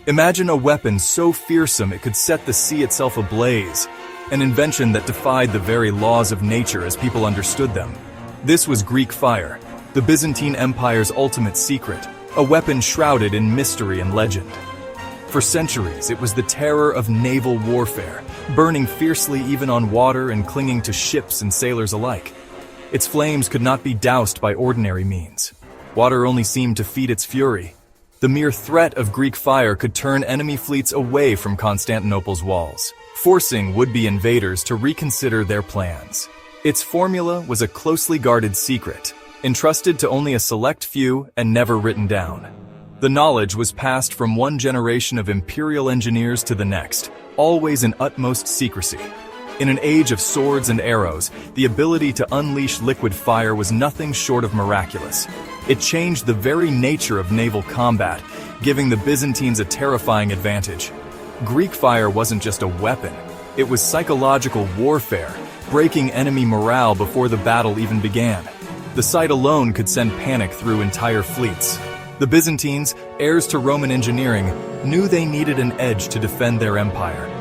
Imagine a weapon so fearsome it could set the sea itself ablaze, an invention that defied the very laws of nature as people understood them. This was Greek fire, the Byzantine Empire's ultimate secret, a weapon shrouded in mystery and legend. For centuries, it was the terror of naval warfare, burning fiercely even on water and clinging to ships and sailors alike. Its flames could not be doused by ordinary means. Water only seemed to feed its fury. The mere threat of Greek fire could turn enemy fleets away from Constantinople's walls, forcing would-be invaders to reconsider their plans. Its formula was a closely guarded secret, entrusted to only a select few and never written down. The knowledge was passed from one generation of imperial engineers to the next, always in utmost secrecy. In an age of swords and arrows, the ability to unleash liquid fire was nothing short of miraculous. It changed the very nature of naval combat, giving the Byzantines a terrifying advantage. Greek fire wasn't just a weapon, it was psychological warfare, breaking enemy morale before the battle even began. The sight alone could send panic through entire fleets. The Byzantines, heirs to Roman engineering, knew they needed an edge to defend their empire.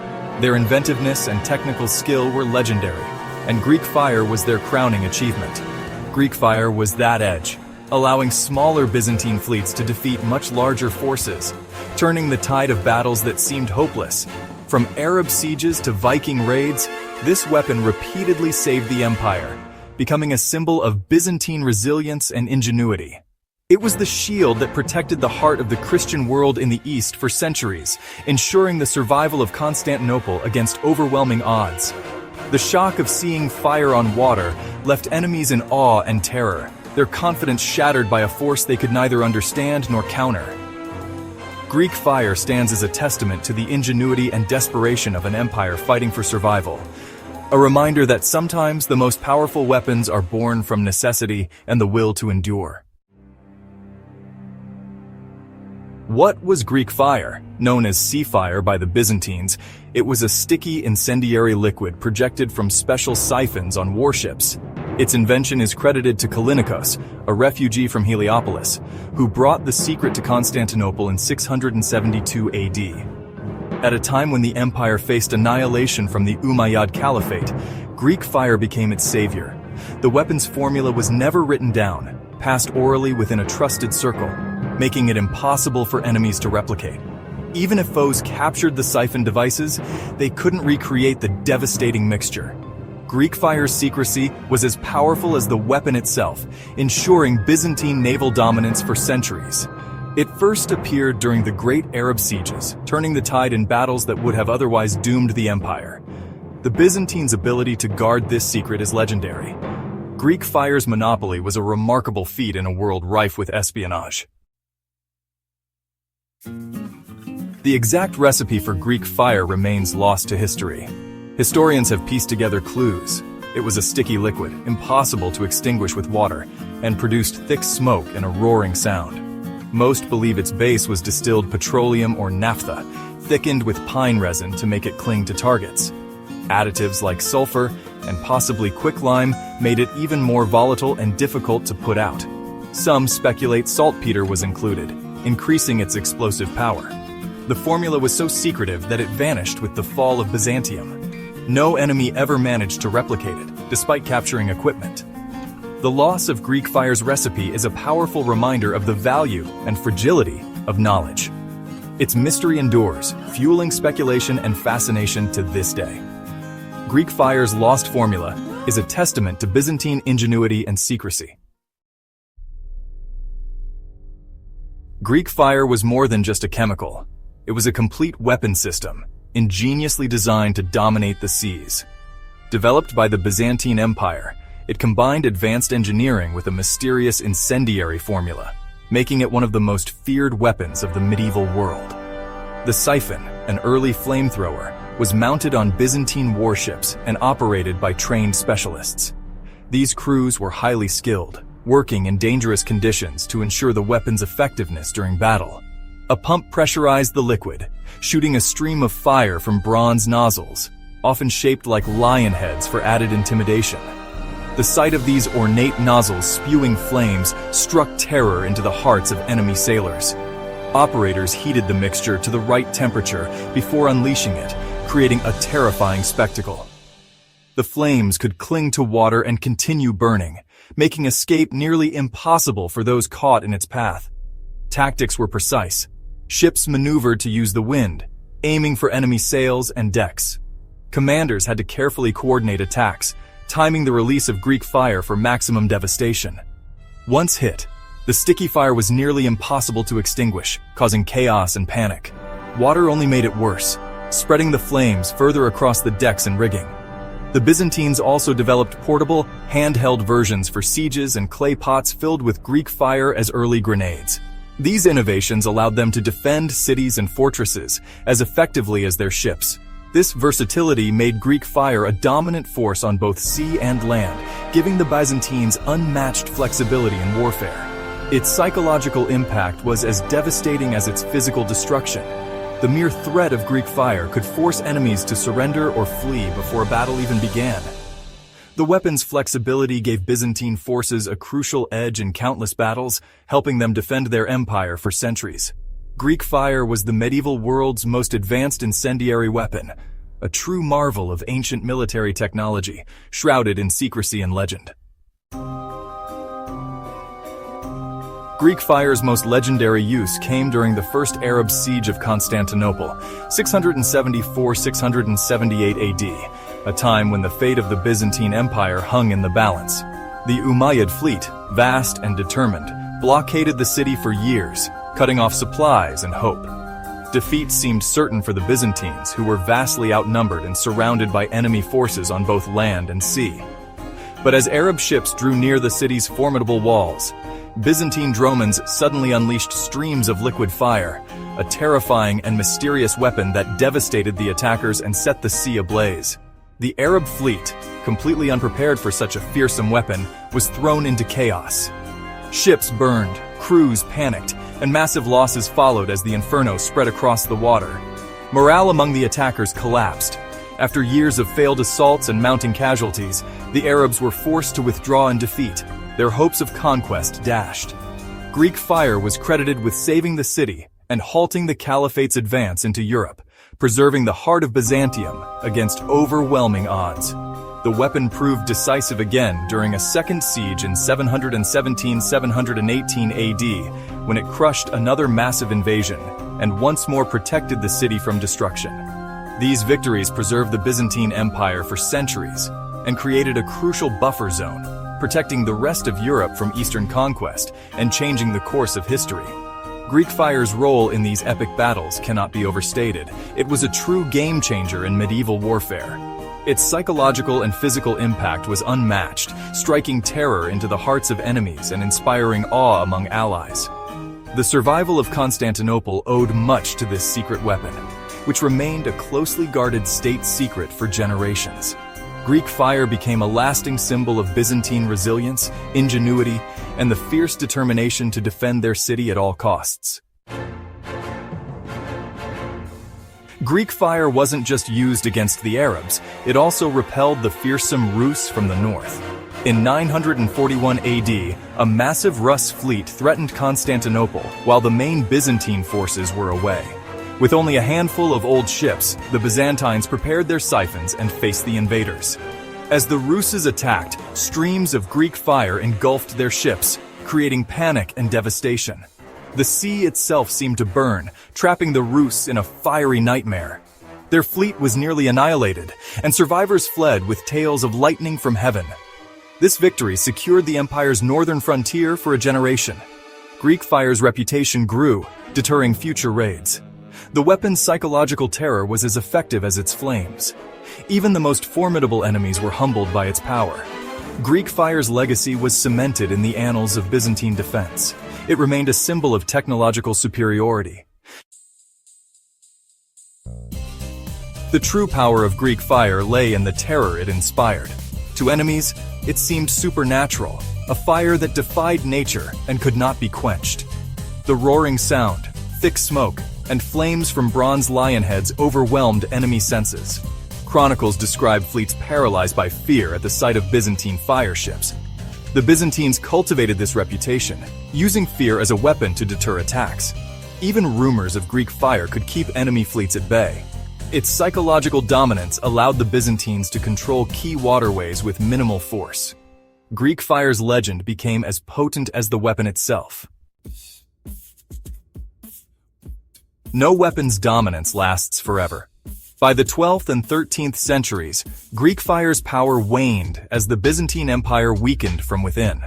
Their inventiveness and technical skill were legendary, and Greek fire was their crowning achievement. Greek fire was that edge, allowing smaller Byzantine fleets to defeat much larger forces, turning the tide of battles that seemed hopeless. From Arab sieges to Viking raids, this weapon repeatedly saved the empire, becoming a symbol of Byzantine resilience and ingenuity. It was the shield that protected the heart of the Christian world in the East for centuries, ensuring the survival of Constantinople against overwhelming odds. The shock of seeing fire on water left enemies in awe and terror, their confidence shattered by a force they could neither understand nor counter. Greek fire stands as a testament to the ingenuity and desperation of an empire fighting for survival. A reminder that sometimes the most powerful weapons are born from necessity and the will to endure. What was Greek fire? Known as sea fire by the Byzantines, it was a sticky incendiary liquid projected from special siphons on warships. Its invention is credited to Callinicos, a refugee from Heliopolis, who brought the secret to Constantinople in 672 AD. At a time when the empire faced annihilation from the Umayyad Caliphate, Greek fire became its savior. The weapon's formula was never written down, passed orally within a trusted circle, making it impossible for enemies to replicate. Even if foes captured the siphon devices, they couldn't recreate the devastating mixture. Greek fire's secrecy was as powerful as the weapon itself, ensuring Byzantine naval dominance for centuries. It first appeared during the Great Arab Sieges, turning the tide in battles that would have otherwise doomed the empire. The Byzantines' ability to guard this secret is legendary. Greek fire's monopoly was a remarkable feat in a world rife with espionage. The exact recipe for Greek fire remains lost to history. Historians have pieced together clues. It was a sticky liquid, impossible to extinguish with water, and produced thick smoke and a roaring sound. Most believe its base was distilled petroleum or naphtha, thickened with pine resin to make it cling to targets. Additives like sulfur and possibly quicklime made it even more volatile and difficult to put out. Some speculate saltpeter was included, increasing its explosive power. The formula was so secretive that it vanished with the fall of Byzantium. No enemy ever managed to replicate it, despite capturing equipment. The loss of Greek fire's recipe is a powerful reminder of the value and fragility of knowledge. Its mystery endures, fueling speculation and fascination to this day. Greek fire's lost formula is a testament to Byzantine ingenuity and secrecy. Greek fire was more than just a chemical. It was a complete weapon system, ingeniously designed to dominate the seas. Developed by the Byzantine Empire, it combined advanced engineering with a mysterious incendiary formula, making it one of the most feared weapons of the medieval world. The siphon, an early flamethrower, was mounted on Byzantine warships and operated by trained specialists. These crews were highly skilled, working in dangerous conditions to ensure the weapon's effectiveness during battle. A pump pressurized the liquid, shooting a stream of fire from bronze nozzles, often shaped like lion heads for added intimidation. The sight of these ornate nozzles spewing flames struck terror into the hearts of enemy sailors. Operators heated the mixture to the right temperature before unleashing it, creating a terrifying spectacle. The flames could cling to water and continue burning, making escape nearly impossible for those caught in its path. Tactics were precise. Ships maneuvered to use the wind, aiming for enemy sails and decks. Commanders had to carefully coordinate attacks, timing the release of Greek fire for maximum devastation. Once hit, the sticky fire was nearly impossible to extinguish, causing chaos and panic. Water only made it worse, spreading the flames further across the decks and rigging. The Byzantines also developed portable, handheld versions for sieges and clay pots filled with Greek fire as early grenades. These innovations allowed them to defend cities and fortresses as effectively as their ships. This versatility made Greek fire a dominant force on both sea and land, giving the Byzantines unmatched flexibility in warfare. Its psychological impact was as devastating as its physical destruction. The mere threat of Greek fire could force enemies to surrender or flee before a battle even began. The weapon's flexibility gave Byzantine forces a crucial edge in countless battles, helping them defend their empire for centuries. Greek fire was the medieval world's most advanced incendiary weapon, a true marvel of ancient military technology, shrouded in secrecy and legend. Greek fire's most legendary use came during the First Arab Siege of Constantinople, 674–678 AD, a time when the fate of the Byzantine Empire hung in the balance. The Umayyad fleet, vast and determined, blockaded the city for years, cutting off supplies and hope. Defeat seemed certain for the Byzantines, who were vastly outnumbered and surrounded by enemy forces on both land and sea. But as Arab ships drew near the city's formidable walls, Byzantine dromons suddenly unleashed streams of liquid fire, a terrifying and mysterious weapon that devastated the attackers and set the sea ablaze. The Arab fleet, completely unprepared for such a fearsome weapon, was thrown into chaos. Ships burned, crews panicked, and massive losses followed as the inferno spread across the water. Morale among the attackers collapsed. After years of failed assaults and mounting casualties, the Arabs were forced to withdraw in defeat, their hopes of conquest dashed. Greek fire was credited with saving the city and halting the caliphate's advance into Europe, preserving the heart of Byzantium against overwhelming odds. The weapon proved decisive again during a second siege in 717–718 AD, when it crushed another massive invasion and once more protected the city from destruction. These victories preserved the Byzantine Empire for centuries and created a crucial buffer zone, protecting the rest of Europe from Eastern conquest and changing the course of history. Greek fire's role in these epic battles cannot be overstated. It was a true game changer in medieval warfare. Its psychological and physical impact was unmatched, striking terror into the hearts of enemies and inspiring awe among allies. The survival of Constantinople owed much to this secret weapon, which remained a closely guarded state secret for generations. Greek fire became a lasting symbol of Byzantine resilience, ingenuity, and the fierce determination to defend their city at all costs. Greek fire wasn't just used against the Arabs, it also repelled the fearsome Rus from the north. In 941 AD, a massive Rus fleet threatened Constantinople while the main Byzantine forces were away. With only a handful of old ships, the Byzantines prepared their siphons and faced the invaders. As the Ruses attacked, streams of Greek fire engulfed their ships, creating panic and devastation. The sea itself seemed to burn, trapping the Rus in a fiery nightmare. Their fleet was nearly annihilated, and survivors fled with tales of lightning from heaven. This victory secured the empire's northern frontier for a generation. Greek fire's reputation grew, deterring future raids. The weapon's psychological terror was as effective as its flames. Even the most formidable enemies were humbled by its power. Greek fire's legacy was cemented in the annals of Byzantine defense. It remained a symbol of technological superiority. The true power of Greek fire lay in the terror it inspired. To enemies, it seemed supernatural, a fire that defied nature and could not be quenched. The roaring sound, thick smoke, and flames from bronze lion heads overwhelmed enemy senses. Chronicles describe fleets paralyzed by fear at the sight of Byzantine fire ships. The Byzantines cultivated this reputation, using fear as a weapon to deter attacks. Even rumors of Greek fire could keep enemy fleets at bay. Its psychological dominance allowed the Byzantines to control key waterways with minimal force. Greek fire's legend became as potent as the weapon itself. No weapon's dominance lasts forever. By the 12th and 13th centuries, Greek fire's power waned as the Byzantine Empire weakened from within.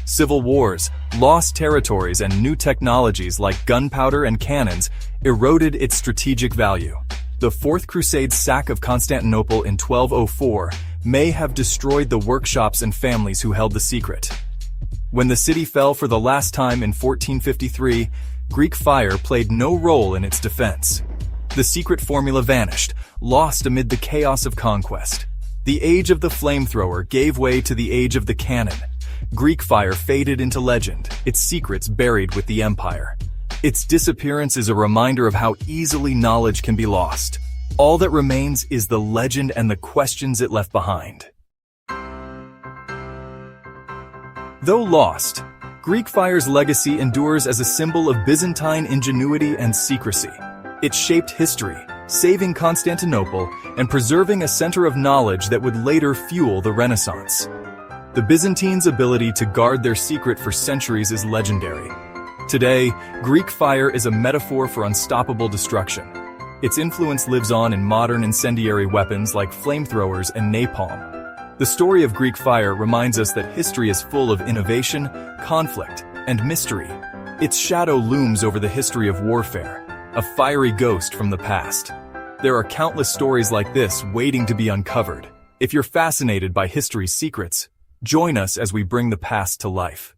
Civil wars, lost territories, and new technologies like gunpowder and cannons eroded its strategic value. The Fourth Crusade's sack of Constantinople in 1204 may have destroyed the workshops and families who held the secret. When the city fell for the last time in 1453, Greek fire played no role in its defense. The secret formula vanished, lost amid the chaos of conquest. The age of the flamethrower gave way to the age of the cannon. Greek fire faded into legend, its secrets buried with the empire. Its disappearance is a reminder of how easily knowledge can be lost. All that remains is the legend and the questions it left behind. Though lost, Greek fire's legacy endures as a symbol of Byzantine ingenuity and secrecy. It shaped history, saving Constantinople and preserving a center of knowledge that would later fuel the Renaissance. The Byzantines' ability to guard their secret for centuries is legendary. Today, Greek fire is a metaphor for unstoppable destruction. Its influence lives on in modern incendiary weapons like flamethrowers and napalm. The story of Greek fire reminds us that history is full of innovation, conflict, and mystery. Its shadow looms over the history of warfare, a fiery ghost from the past. There are countless stories like this waiting to be uncovered. If you're fascinated by history's secrets, join us as we bring the past to life.